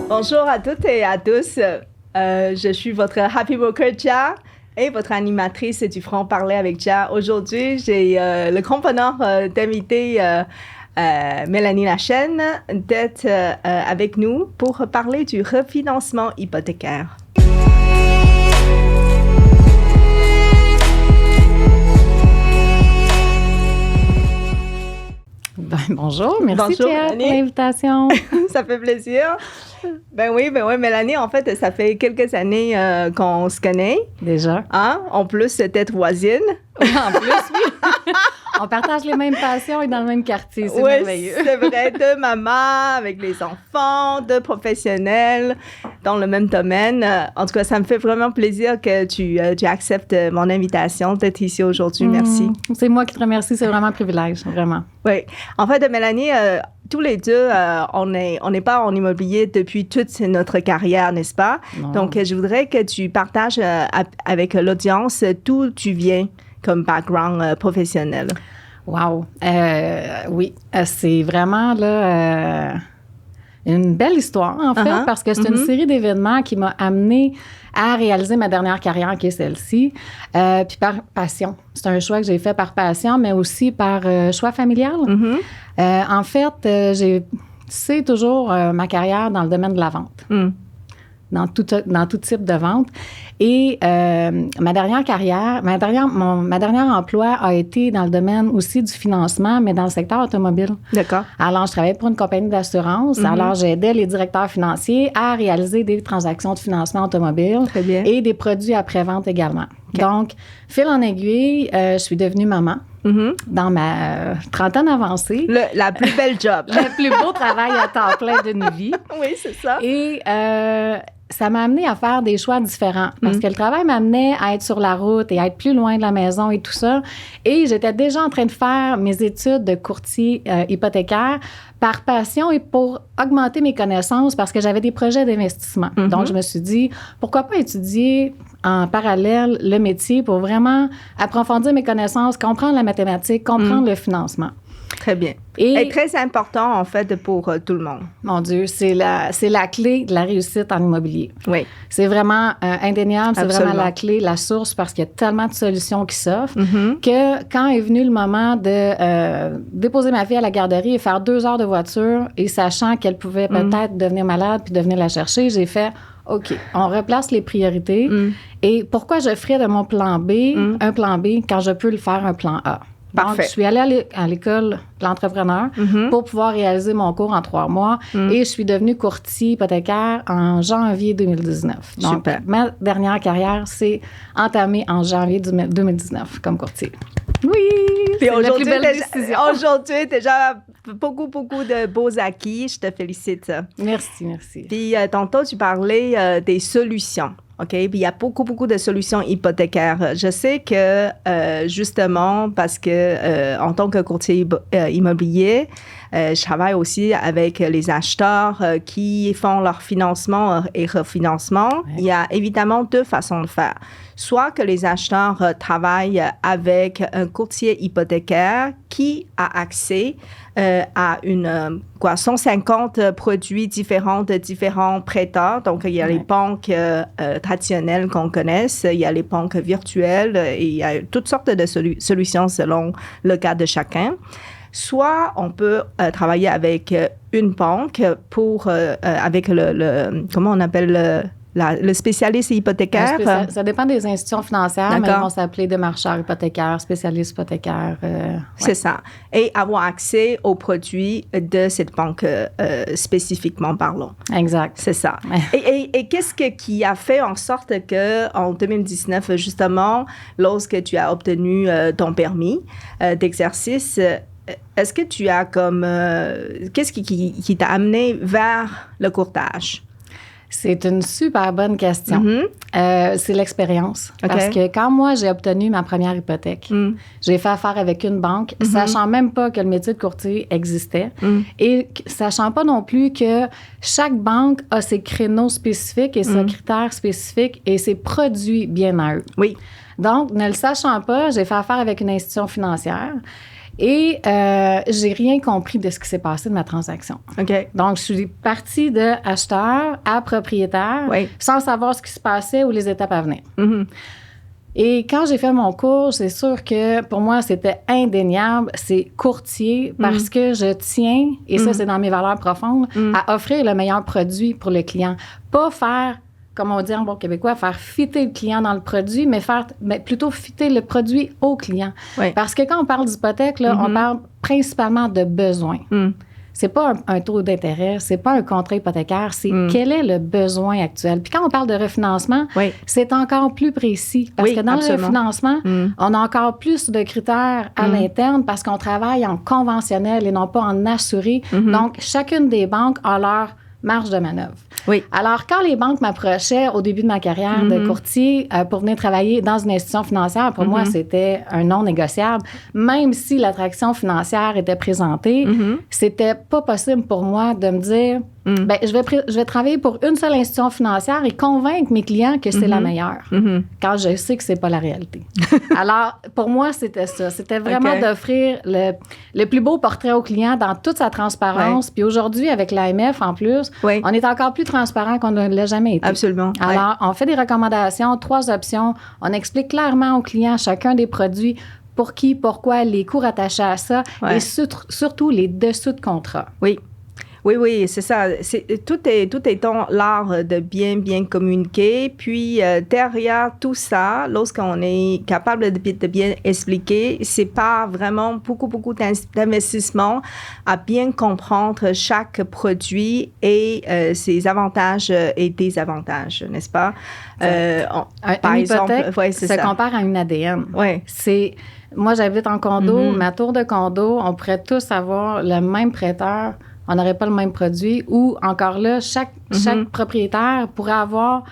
Bonjour à toutes et à tous. Je suis votre Happy Broker Jia et votre animatrice du Franc Parler avec Jia. Aujourd'hui, j'ai le grand honneur d'inviter Mélanie Lachaine d'être avec nous pour parler du refinancement hypothécaire. Bonjour, merci Thia pour l'invitation. Ça fait plaisir. Ben oui, Mélanie, en fait, ça fait quelques années qu'on se connaît. Déjà. Hein? En plus, d'être voisine. En plus, oui. On partage les mêmes passions et dans le même quartier, c'est merveilleux. Oui, c'est vrai, deux mamans avec les enfants, deux professionnels dans le même domaine. En tout cas, ça me fait vraiment plaisir que tu acceptes mon invitation d'être ici aujourd'hui. Merci. C'est moi qui te remercie, c'est vraiment un privilège, vraiment. Oui. En fait, Mélanie, tous les deux, on n'est pas en immobilier depuis toute notre carrière, n'est-ce pas? Non. Donc, je voudrais que tu partages avec l'audience d'où tu viens comme background professionnel. Wow! Oui, c'est vraiment là une belle histoire, en fait, parce que c'est une série d'événements qui m'a amenée à réaliser ma dernière carrière, qui est celle-ci, puis par passion. C'est un choix que j'ai fait par passion, mais aussi par choix familial. En fait, j'ai tissé toujours ma carrière dans le domaine de la vente. Dans tout type de vente. Et ma dernière emploi a été dans le domaine aussi du financement, mais dans le secteur automobile. D'accord. Alors, je travaillais pour une compagnie d'assurance. Alors, j'aidais les directeurs financiers à réaliser des transactions de financement automobile. Très bien. Et des produits après-vente également. Okay. Donc, fil en aiguille, je suis devenue maman. Dans ma trentaine avancée. La plus belle job. Le plus beau travail à temps plein d'une vie. Oui, c'est ça. Et ça m'a amené à faire des choix différents parce que le travail m'amenait à être sur la route et à être plus loin de la maison et tout ça. Et j'étais déjà en train de faire mes études de courtier hypothécaire par passion et pour augmenter mes connaissances parce que j'avais des projets d'investissement. Donc, je me suis dit, pourquoi pas étudier en parallèle le métier pour vraiment approfondir mes connaissances, comprendre la mathématique, comprendre le financement. Très bien. Et très important, en fait, pour tout le monde. Mon Dieu, c'est la clé de la réussite en immobilier. Oui. C'est vraiment indéniable, c'est Absolument. vraiment la clé, la source, parce qu'il y a tellement de solutions qui s'offrent que quand est venu le moment de déposer ma fille à la garderie et faire 2 heures de voiture et sachant qu'elle pouvait peut-être devenir malade puis devenir la chercher, j'ai fait OK, on replace les priorités. Et pourquoi je ferais de mon plan B un plan B quand je peux le faire un plan A? Parfait. Donc, je suis allée à l'école de l'entrepreneur pour pouvoir réaliser mon cours en 3 mois et je suis devenue courtier hypothécaire en janvier 2019. Donc, super. Ma dernière carrière s'est entamée en janvier 2019 comme courtier. Oui! Puis c'est la plus belle décision. Aujourd'hui, déjà beaucoup de beaux acquis. Je te félicite. Merci. Puis tantôt, tu parlais des solutions. OK? Puis il y a beaucoup de solutions hypothécaires. Je sais que, justement, parce que en tant que courtier immobilier, je travaille aussi avec les acheteurs qui font leur financement et refinancement. Ouais. Il y a évidemment 2 façons de faire. Soit que les acheteurs travaillent avec un courtier hypothécaire qui a accès à 150 produits différents de différents prêteurs. Donc, il y a les banques traditionnelles qu'on connaisse, il y a les banques virtuelles et il y a toutes sortes de solutions selon le cas de chacun. Soit on peut travailler avec une banque pour avec comment on appelle le spécialiste hypothécaire. Ça dépend des institutions financières, mais ils vont s'appeler démarcheurs hypothécaires, spécialistes hypothécaires. C'est ça. Et avoir accès aux produits de cette banque spécifiquement parlant. Exact. C'est ça. Et qu'est-ce qui a fait en sorte qu'en 2019, justement, lorsque tu as obtenu ton permis d'exercice, est-ce que tu as qu'est-ce qui t'a amené vers le courtage? C'est une super bonne question. C'est l'expérience. Okay. Parce que quand moi, j'ai obtenu ma première hypothèque, j'ai fait affaire avec une banque, sachant même pas que le métier de courtier existait et sachant pas non plus que chaque banque a ses créneaux spécifiques et ses critères spécifiques et ses produits bien à eux. Oui. Donc, ne le sachant pas, j'ai fait affaire avec une institution financière. Et j'ai rien compris de ce qui s'est passé de ma transaction. OK. Donc, je suis partie de acheteur à propriétaire sans savoir ce qui se passait ou les étapes à venir. Mm-hmm. Et quand j'ai fait mon cours, c'est sûr que pour moi, c'était indéniable. C'est courtier parce que je tiens, et ça, c'est dans mes valeurs profondes, à offrir le meilleur produit pour le client. Pas faire, comme on dit en bon québécois, faire fitter le client dans le produit, mais plutôt fitter le produit au client. Oui. Parce que quand on parle d'hypothèque, là, on parle principalement de besoins. C'est pas un taux d'intérêt, c'est pas un contrat hypothécaire, c'est quel est le besoin actuel. Puis quand on parle de refinancement, c'est encore plus précis parce que dans le refinancement, on a encore plus de critères à l'interne parce qu'on travaille en conventionnel et non pas en assuré. Donc, chacune des banques a leur marge de manœuvre. Oui. Alors, quand les banques m'approchaient au début de ma carrière de courtier pour venir travailler dans une institution financière, pour moi, c'était un non négociable. Même si l'attraction financière était présentée, c'était pas possible pour moi de me dire, ben, je vais travailler pour une seule institution financière et convaincre mes clients que c'est la meilleure, quand je sais que c'est pas la réalité. Alors, pour moi, c'était ça. C'était vraiment d'offrir le plus beau portrait au client dans toute sa transparence. Puis aujourd'hui, avec l'AMF, en plus, on est encore plus transparent qu'on ne l'a jamais été. Absolument. Alors, on fait des recommandations, 3 options. On explique clairement aux clients chacun des produits, pour qui, pourquoi, les coûts rattachés à ça et surtout les dessous de contrat. Oui. Oui, c'est ça. Tout est dans l'art de bien communiquer. Puis, derrière tout ça, lorsqu'on est capable de bien expliquer, c'est pas vraiment beaucoup d'investissement à bien comprendre chaque produit et ses avantages et désavantages, n'est-ce pas? Par exemple, ça compare à une ADN. Moi, j'habite en condo. Ma tour de condo, on pourrait tous avoir le même prêteur. On n'aurait pas le même produit. Ou encore là, chaque propriétaire pourrait avoir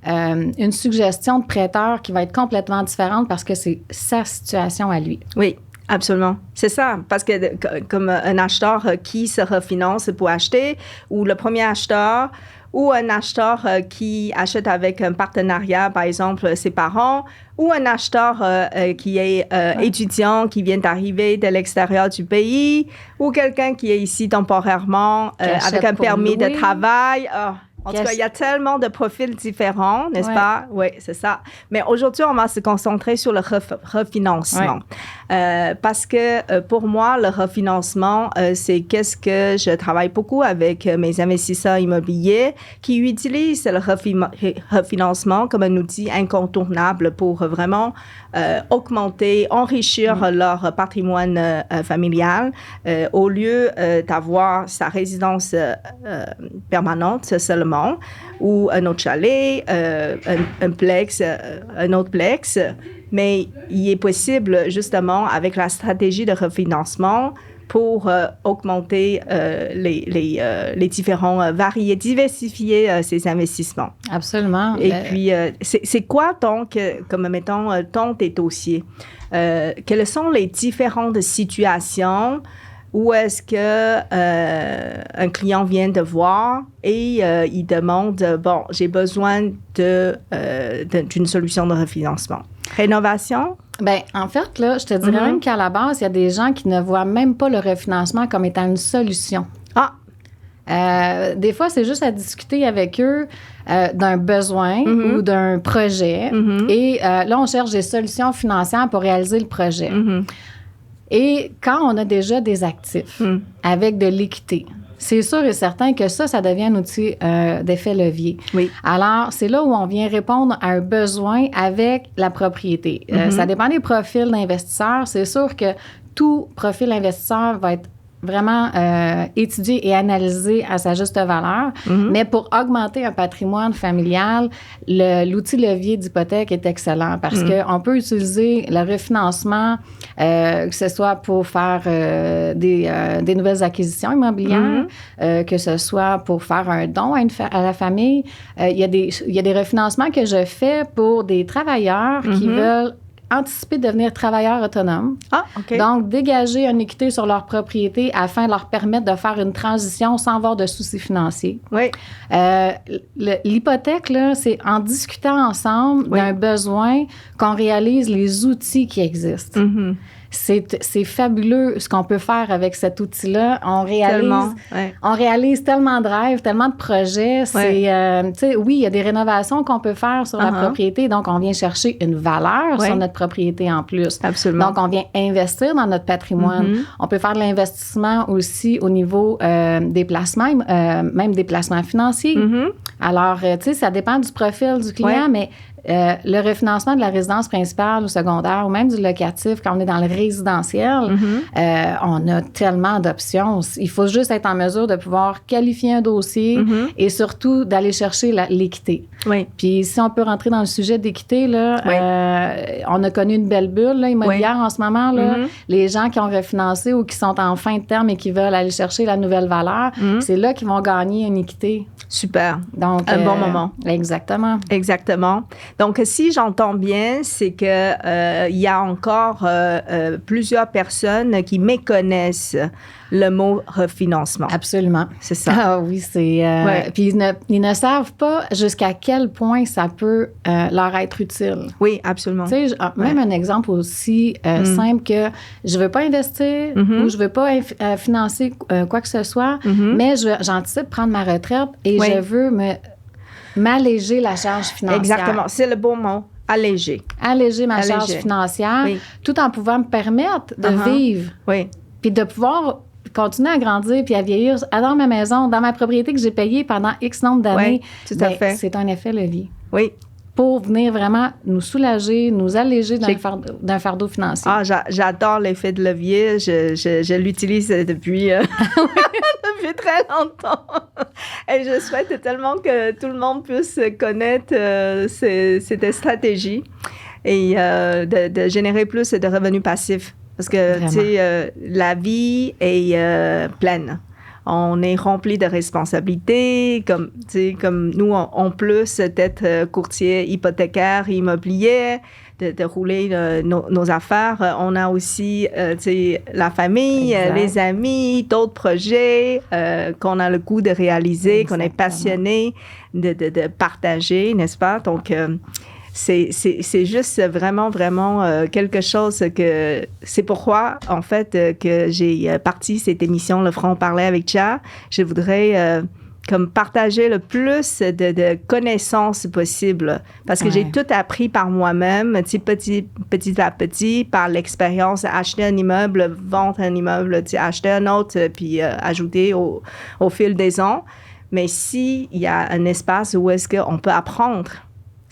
une suggestion de prêteur qui va être complètement différente parce que c'est sa situation à lui. Oui. Absolument. C'est ça. Parce que comme un acheteur qui se refinance pour acheter, ou le premier acheteur, ou un acheteur qui achète avec un partenariat, par exemple, ses parents, ou un acheteur qui est étudiant, qui vient d'arriver de l'extérieur du pays, ou quelqu'un qui est ici temporairement avec un permis de travail. En tout cas, il y a tellement de profils différents, n'est-ce pas? Oui, c'est ça. Mais aujourd'hui, on va se concentrer sur le refinancement. Parce que pour moi, le refinancement, c'est qu'est-ce que je travaille beaucoup avec mes investisseurs immobiliers qui utilisent le refinancement comme un outil incontournable pour vraiment augmenter, enrichir leur patrimoine familial au lieu d'avoir sa résidence permanente seulement ou un autre chalet, un plex, un autre plex. Mais il est possible, justement, avec la stratégie de refinancement, pour augmenter les différents diversifier ses investissements. Absolument. Et puis, c'est quoi donc, comme mettons, tes dossiers? Quelles sont les différentes situations où est-ce que un client vient de voir et il demande, bon, j'ai besoin d'une solution de refinancement. Rénovation? Bien, en fait, là, je te dirais même qu'à la base, il y a des gens qui ne voient même pas le refinancement comme étant une solution. Des fois, c'est juste à discuter avec eux d'un besoin ou d'un projet. Et là, on cherche des solutions financières pour réaliser le projet. Et quand on a déjà des actifs avec de l'équité, c'est sûr et certain que ça devient un outil d'effet levier. Oui. Alors, c'est là où on vient répondre à un besoin avec la propriété. Ça dépend des profils d'investisseurs. C'est sûr que tout profil investisseur va être vraiment étudié et analysé à sa juste valeur. Mais pour augmenter un patrimoine familial, l'outil levier d'hypothèque est excellent parce qu'on peut utiliser le refinancement, que ce soit pour faire des nouvelles acquisitions immobilières, que ce soit pour faire un don à la famille. Il y a des refinancements que je fais pour des travailleurs qui veulent anticiper de devenir travailleurs autonomes. Donc, dégager une équité sur leur propriété afin de leur permettre de faire une transition sans avoir de soucis financiers. Oui. L'hypothèque, là, c'est en discutant ensemble d'un besoin qu'on réalise les outils qui existent. c'est fabuleux ce qu'on peut faire avec cet outil-là. On Tellement, réalise tellement de rêves, tellement de projets. Oui, il y a des rénovations qu'on peut faire sur la propriété, donc on vient chercher une valeur sur notre propriété en plus. Absolument. Donc, on vient investir dans notre patrimoine. On peut faire de l'investissement aussi au niveau des placements, même des placements financiers. Alors, ça dépend du profil du client, mais le refinancement de la résidence principale ou secondaire ou même du locatif, quand on est dans le résidentiel, on a tellement d'options. Il faut juste être en mesure de pouvoir qualifier un dossier et surtout d'aller chercher l'équité. Oui. Puis si on peut rentrer dans le sujet d'équité, là, on a connu une belle bulle là, immobilière en ce moment. Là. Les gens qui ont refinancé ou qui sont en fin de terme et qui veulent aller chercher la nouvelle valeur, c'est là qu'ils vont gagner une équité. Super. Donc, un bon moment. Exactement. Exactement. Donc, si j'entends bien, c'est que il y a encore plusieurs personnes qui méconnaissent le mot refinancement. Absolument. C'est ça. Ah oui, c'est... Puis ils ne savent pas jusqu'à quel point ça peut leur être utile. Oui, absolument. Tu sais, même un exemple aussi simple que je ne veux pas investir ou je ne veux pas financer quoi que ce soit, mais j'anticipe prendre ma retraite et je veux m'alléger la charge financière. Exactement. C'est le bon mot. Alléger. Alléger ma charge financière, tout en pouvant me permettre de vivre. Oui. Puis de pouvoir continuer à grandir puis à vieillir dans ma maison, dans ma propriété que j'ai payée pendant X nombre d'années. Oui, tout à fait. C'est un effet levier. Oui. Pour venir vraiment nous soulager, nous alléger d'un fardeau financier. Ah, j'adore l'effet de levier. Je l'utilise depuis, depuis très longtemps. Et je souhaite tellement que tout le monde puisse connaître cette stratégie et de générer plus de revenus passifs. Parce que, tu sais, la vie est pleine. On est rempli de responsabilités, comme nous, en plus d'être courtier hypothécaire, immobilier, de rouler nos affaires. On a aussi, la famille, les amis, d'autres projets qu'on a le goût de réaliser, qu'on est passionné de partager, n'est-ce pas? Donc, c'est juste vraiment, vraiment quelque chose que... C'est pourquoi, en fait, que j'ai parti cette émission Le Franc Parler avec Chia. Je voudrais comme partager le plus de connaissances possibles parce que j'ai tout appris par moi-même, petit à petit, par l'expérience, acheter un immeuble, vendre un immeuble, acheter un autre, puis ajouter au fil des ans. Mais s'il y a un espace où est-ce qu'on peut apprendre,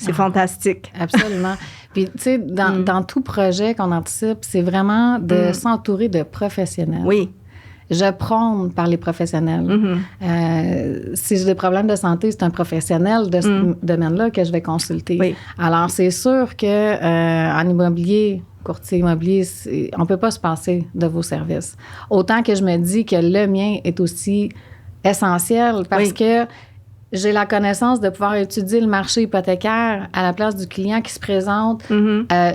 c'est fantastique. Absolument. Puis, tu sais, dans tout projet qu'on anticipe, c'est vraiment de s'entourer de professionnels. Oui. Je prône par les professionnels. Si j'ai des problèmes de santé, c'est un professionnel de ce domaine-là que je vais consulter. Oui. Alors, c'est sûr que en immobilier, courtier immobilier, on ne peut pas se passer de vos services. Autant que je me dis que le mien est aussi essentiel parce que j'ai la connaissance de pouvoir étudier le marché hypothécaire à la place du client qui se présente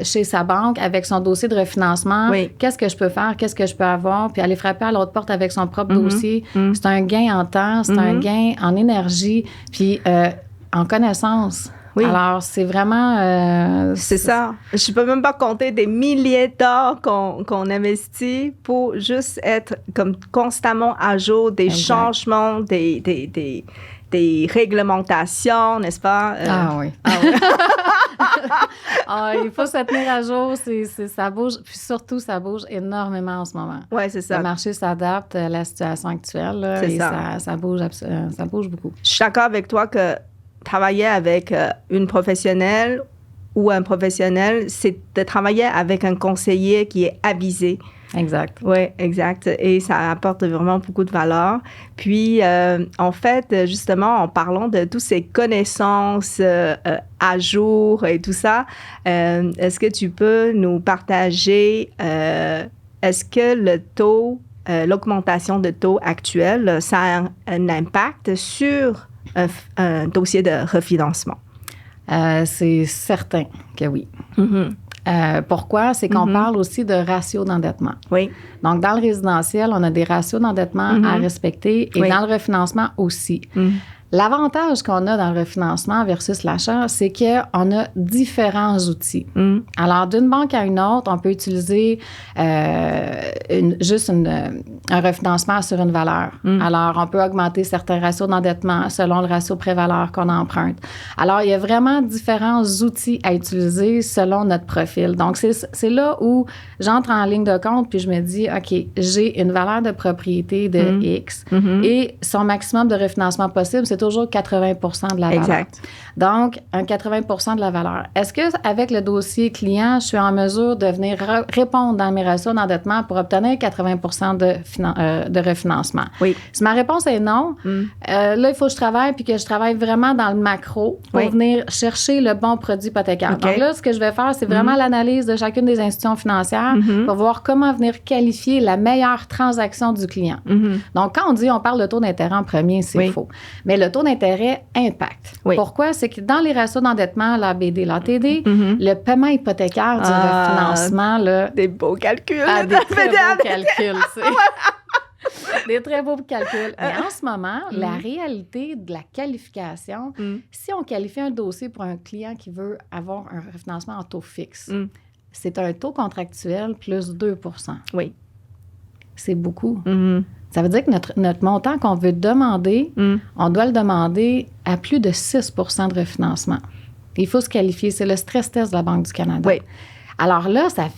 chez sa banque avec son dossier de refinancement. Oui. Qu'est-ce que je peux faire? Qu'est-ce que je peux avoir? Puis aller frapper à l'autre porte avec son propre dossier. C'est un gain en temps, c'est un gain en énergie, puis en connaissance. Oui. Alors, c'est vraiment... c'est ça. Je ne peux même pas compter des milliers d'heures qu'on investit pour juste être comme constamment à jour des changements, des réglementations, n'est-ce pas? Ah oui. Il faut se tenir à jour, ça bouge, puis surtout, ça bouge énormément en ce moment. Oui, c'est ça. Le marché s'adapte à la situation actuelle, là, c'est et ça. Ça bouge beaucoup. Je suis d'accord avec toi que travailler avec une professionnelle ou un professionnel, c'est de travailler avec un conseiller qui est avisé. Exact. Oui, exact. Et ça apporte vraiment beaucoup de valeur. Puis, en fait, justement, en parlant de toutes ces connaissances à jour et tout ça, est-ce que tu peux nous partager, est-ce que le taux, l'augmentation de taux actuel, ça a un impact sur un dossier de refinancement? C'est certain que oui. Pourquoi? C'est qu'on parle aussi de ratio d'endettement. Oui. Donc, dans le résidentiel, on a des ratios d'endettement à respecter et dans le refinancement aussi. L'avantage qu'on a dans le refinancement versus l'achat, c'est qu'on a différents outils. Alors, d'une banque à une autre, on peut utiliser juste un refinancement sur une valeur. Alors, on peut augmenter certains ratios d'endettement selon le ratio pré-valeur qu'on emprunte. Alors, il y a vraiment différents outils à utiliser selon notre profil. Donc, c'est là où j'entre en ligne de compte puis je me dis, OK, j'ai une valeur de propriété de X et son maximum de refinancement possible, c'est toujours 80 de la valeur. Exact. Donc, un 80 de la valeur. Est-ce qu'avec le dossier client, je suis en mesure de venir répondre dans mes ratios d'endettement pour obtenir 80 de refinancement? Oui. Si ma réponse est non, là, il faut que je travaille puis que je travaille vraiment dans le macro pour venir chercher le bon produit hypothécaire. Okay. Donc là, ce que je vais faire, c'est vraiment l'analyse de chacune des institutions financières pour voir comment venir qualifier la meilleure transaction du client. Donc, quand on parle de taux d'intérêt en premier, c'est faux. Mais le taux d'intérêt impacte. Pourquoi? C'est que dans les ratios d'endettement, l'ABD, l'ATD, le paiement hypothécaire du refinancement, là, des beaux calculs. Des très beaux calculs. Des très beaux calculs. Mais en ce moment, la réalité de la qualification, si on qualifie un dossier pour un client qui veut avoir un refinancement en taux fixe, c'est un taux contractuel plus 2 %. Oui. C'est beaucoup. Ça veut dire que notre montant qu'on veut demander, on doit le demander à plus de 6 % de refinancement. Il faut se qualifier. C'est le stress test de la Banque du Canada. Oui. Alors là, ça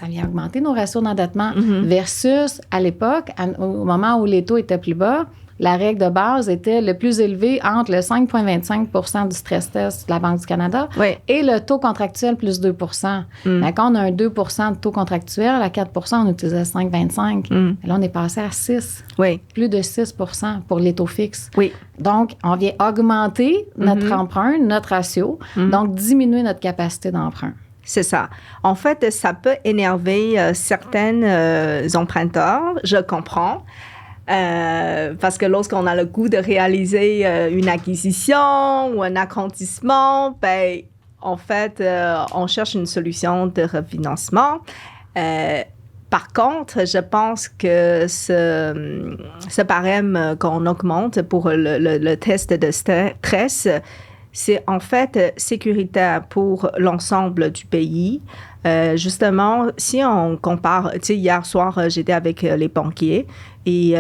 vient augmenter nos ratios d'endettement versus à l'époque, au moment où les taux étaient plus bas, la règle de base était le plus élevé entre le 5,25 % du stress test de la Banque du Canada et le taux contractuel plus 2 %. Mais quand on a un 2 % de taux contractuel, à 4 % on utilisait 5,25 Là, on est passé à 6 plus de 6 % pour les taux fixes. Donc, on vient augmenter notre emprunt, notre ratio, donc diminuer notre capacité d'emprunt. C'est ça. En fait, ça peut énerver certains emprunteurs, je comprends. Parce que lorsqu'on a le goût de réaliser une acquisition ou un agrandissement, ben, en fait, on cherche une solution de refinancement. Par contre, je pense que ce barème qu'on augmente pour le test de stress, c'est en fait sécuritaire pour l'ensemble du pays. Justement, si on compare, tu sais, hier soir, j'étais avec les banquiers et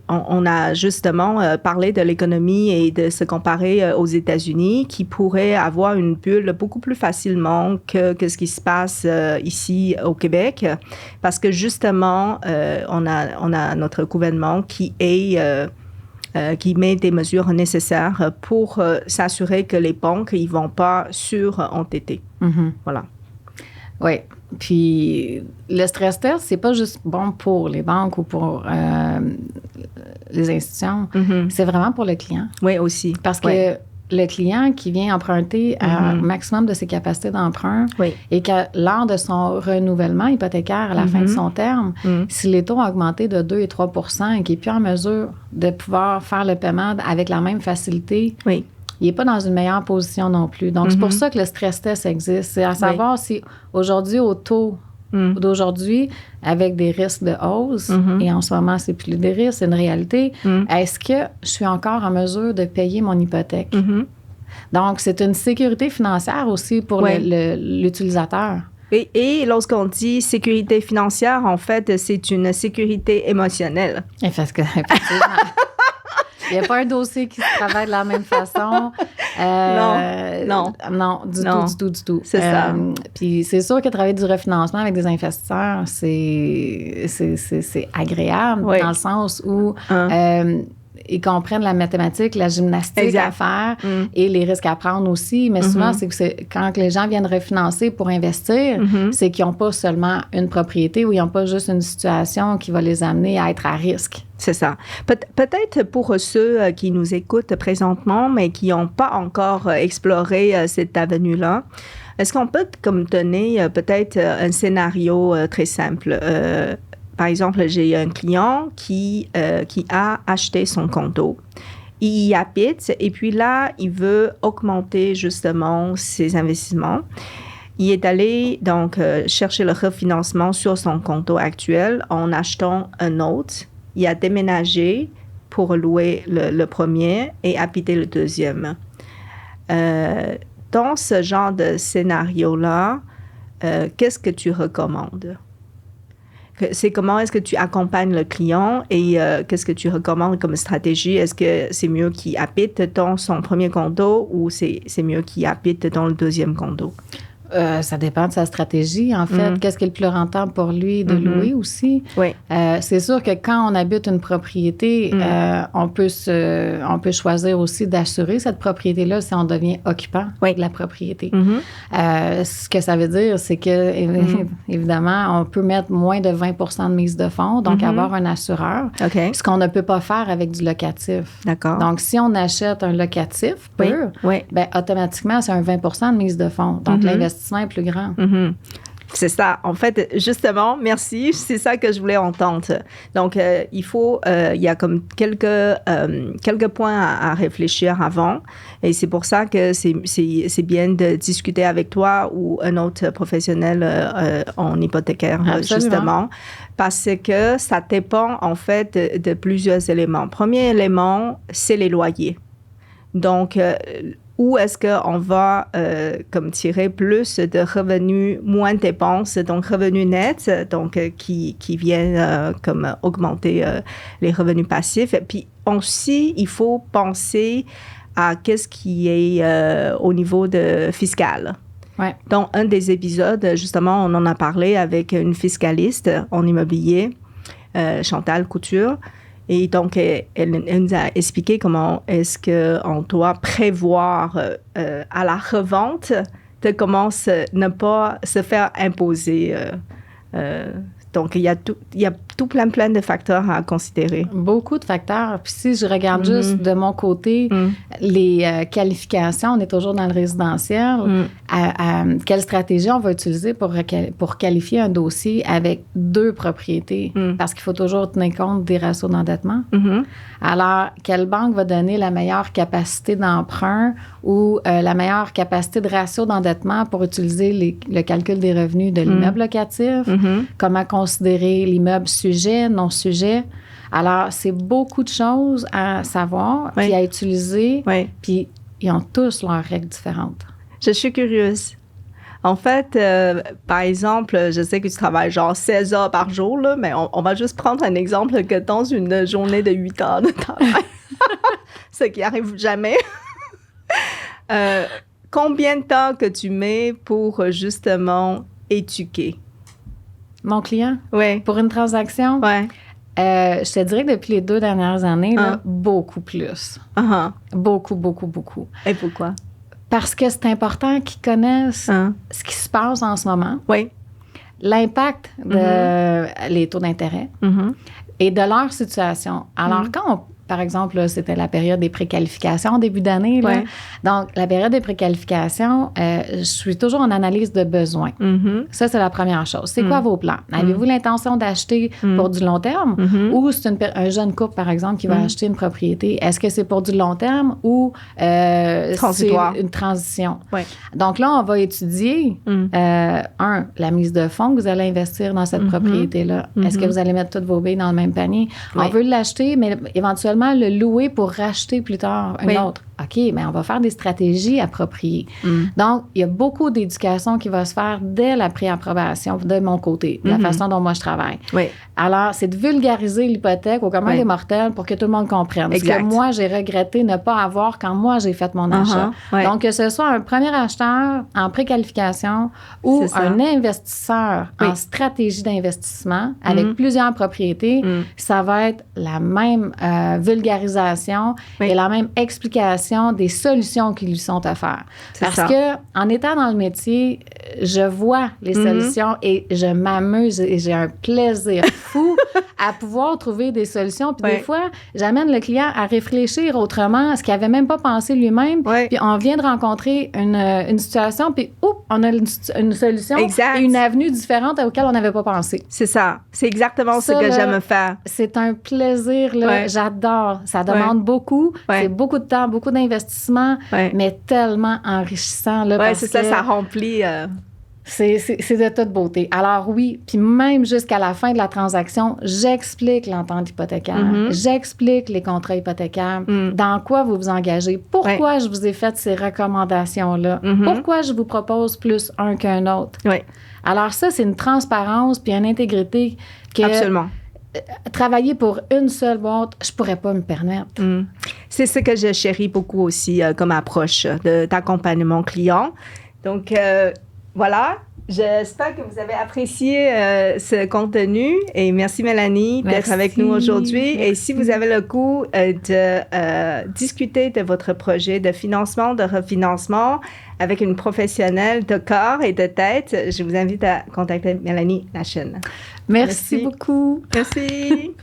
on a justement parlé de l'économie et de se comparer aux États-Unis qui pourraient avoir une bulle beaucoup plus facilement que ce qui se passe ici au Québec parce que justement, on a notre gouvernement qui met des mesures nécessaires pour s'assurer que les banques ne vont pas sur-endetter. Voilà. Oui. Puis le stress test, c'est pas juste bon pour les banques ou pour les institutions. C'est vraiment pour le client. Oui, aussi. Parce que le client qui vient emprunter un maximum de ses capacités d'emprunt et que lors de son renouvellement hypothécaire à la fin de son terme, si les taux ont augmenté de 2 et 3 % et qu'il n'est plus en mesure de pouvoir faire le paiement avec la même facilité, il n'est pas dans une meilleure position non plus. Donc, c'est pour ça que le stress test existe. C'est à savoir si aujourd'hui, au taux d'aujourd'hui, avec des risques de hausse, et en ce moment, c'est plus des risques, c'est une réalité, est-ce que je suis encore en mesure de payer mon hypothèque? Donc, c'est une sécurité financière aussi pour l'utilisateur. Et lorsqu'on dit sécurité financière, en fait, c'est une sécurité émotionnelle. Effectivement. Il n'y a pas un dossier qui se travaille de la même façon. Non, du tout. C'est ça. Puis c'est sûr que travailler du refinancement avec des investisseurs, c'est agréable dans le sens où ils comprennent la mathématique, la gymnastique à faire et les risques à prendre aussi. Mais souvent, c'est que quand les gens viennent refinancer pour investir, c'est qu'ils n'ont pas seulement une propriété ou ils n'ont pas juste une situation qui va les amener à être à risque. C'est ça. Peut-être pour ceux qui nous écoutent présentement, mais qui n'ont pas encore exploré cette avenue-là, est-ce qu'on peut comme donner peut-être un scénario très simple? Par exemple, j'ai un client qui a acheté son condo. Il y habite et puis là, il veut augmenter justement ses investissements. Il est allé donc chercher le refinancement sur son condo actuel en achetant un autre. Il a déménagé pour louer le premier et habiter le deuxième. Dans ce genre de scénario-là, qu'est-ce que tu recommandes? C'est comment est-ce que tu accompagnes le client et qu'est-ce que tu recommandes comme stratégie? Est-ce que c'est mieux qu'il habite dans son premier condo ou c'est mieux qu'il habite dans le deuxième condo? Ça dépend de sa stratégie, en fait. Qu'est-ce qui est le plus rentable pour lui de louer aussi? Oui. C'est sûr que quand on habite une propriété, on peut choisir aussi d'assurer cette propriété-là si on devient occupant de la propriété. Ce que ça veut dire, c'est que, évidemment, on peut mettre moins de 20 de mise de fonds, donc avoir un assureur, ce qu'on ne peut pas faire avec du locatif. D'accord. Donc, si on achète un locatif pur, ben, automatiquement, c'est un 20 de mise de fonds. Donc, l'investissement est plus grand. C'est ça. En fait, justement, merci. C'est ça que je voulais entendre. Donc, il y a comme quelques points à réfléchir avant. Et c'est pour ça que c'est bien de discuter avec toi ou un autre professionnel en hypothécaire, justement. Parce que ça dépend, en fait, de plusieurs éléments. Premier élément, c'est les loyers. Donc, où est-ce qu'on va comme tirer plus de revenus, moins de dépenses, donc revenus nets, donc qui viennent comme augmenter les revenus passifs. Et puis aussi, il faut penser à qu'est-ce qui est au niveau de fiscal. Ouais. Dans un des épisodes, justement, on en a parlé avec une fiscaliste en immobilier, Chantal Couture. Et donc, elle nous a expliqué comment est-ce qu'on doit prévoir à la revente de comment ne pas se faire imposer. Donc, il y a tout plein de facteurs à considérer. Beaucoup de facteurs. Puis si je regarde juste de mon côté, les qualifications, on est toujours dans le résidentiel. Quelle stratégie on va utiliser pour qualifier un dossier avec 2 propriétés? Parce qu'il faut toujours tenir compte des ratios d'endettement. Alors, quelle banque va donner la meilleure capacité d'emprunt ou la meilleure capacité de ratio d'endettement pour utiliser le calcul des revenus de l'immeuble locatif? Comment considérer l'immeuble sujet, non sujet? Alors, c'est beaucoup de choses à savoir puis à utiliser. Puis, ils ont tous leurs règles différentes. Je suis curieuse. En fait, par exemple, je sais que tu travailles genre 16 heures par jour, là, mais on va juste prendre un exemple que dans une journée de 8 heures de travail, ce qui arrive jamais, combien de temps que tu mets pour justement éduquer? Mon client? Oui. Pour une transaction? Oui. Je te dirais que depuis les 2 dernières années, là, beaucoup plus. Beaucoup, beaucoup, beaucoup. Et pourquoi? Parce que c'est important qu'ils connaissent ce qui se passe en ce moment. Oui. L'impact de les taux d'intérêt et de leur situation. Alors, quand par exemple, là, c'était la période des préqualifications, début d'année. Là. Donc, la période des préqualifications, je suis toujours en analyse de besoins. Ça, c'est la première chose. C'est quoi vos plans? Avez-vous l'intention d'acheter pour du long terme ou c'est un jeune couple, par exemple, qui va acheter une propriété? Est-ce que c'est pour du long terme ou c'est une transition? Donc là, on va étudier, la mise de fonds que vous allez investir dans cette propriété-là. Est-ce que vous allez mettre toutes vos billes dans le même panier? On veut l'acheter, mais éventuellement, le louer pour racheter plus tard un autre. OK, mais on va faire des stratégies appropriées. Donc, il y a beaucoup d'éducation qui va se faire dès la préapprobation de mon côté, de la façon dont moi je travaille. Alors, c'est de vulgariser l'hypothèque au commun des mortels pour que tout le monde comprenne. Ce que moi, j'ai regretté ne pas avoir quand moi, j'ai fait mon achat. Donc, que ce soit un premier acheteur en préqualification ou un investisseur en stratégie d'investissement avec plusieurs propriétés, ça va être la même vulgarisation et la même explication des solutions qui lui sont offertes. Parce que en étant dans le métier, je vois les solutions et je m'amuse et j'ai un plaisir fou à pouvoir trouver des solutions. Puis des fois, j'amène le client à réfléchir autrement à ce qu'il n'avait même pas pensé lui-même. Puis on vient de rencontrer une situation, puis on a une solution et une avenue différente auquel on n'avait pas pensé. C'est ça. C'est exactement ce que j'aime faire. C'est un plaisir. Là. J'adore. Ça demande beaucoup. C'est beaucoup de temps, beaucoup d'investissement, mais tellement enrichissant. Là, parce c'est ça, ça remplit... C'est de toute beauté. Alors oui, puis même jusqu'à la fin de la transaction, j'explique l'entente hypothécaire, j'explique les contrats hypothécaires, dans quoi vous vous engagez, pourquoi je vous ai fait ces recommandations-là, pourquoi je vous propose plus un qu'un autre. Oui. Alors ça, c'est une transparence puis une intégrité que... Absolument. Travailler pour une seule boîte, je pourrais pas me permettre. C'est ce que je chéris beaucoup aussi comme approche d'accompagnement client. Donc, voilà. J'espère que vous avez apprécié ce contenu et merci Mélanie d'être avec nous aujourd'hui. Et si vous avez le goût de discuter de votre projet de financement, de refinancement avec une professionnelle de corps et de tête, je vous invite à contacter Mélanie Lachaine. Merci beaucoup. Merci.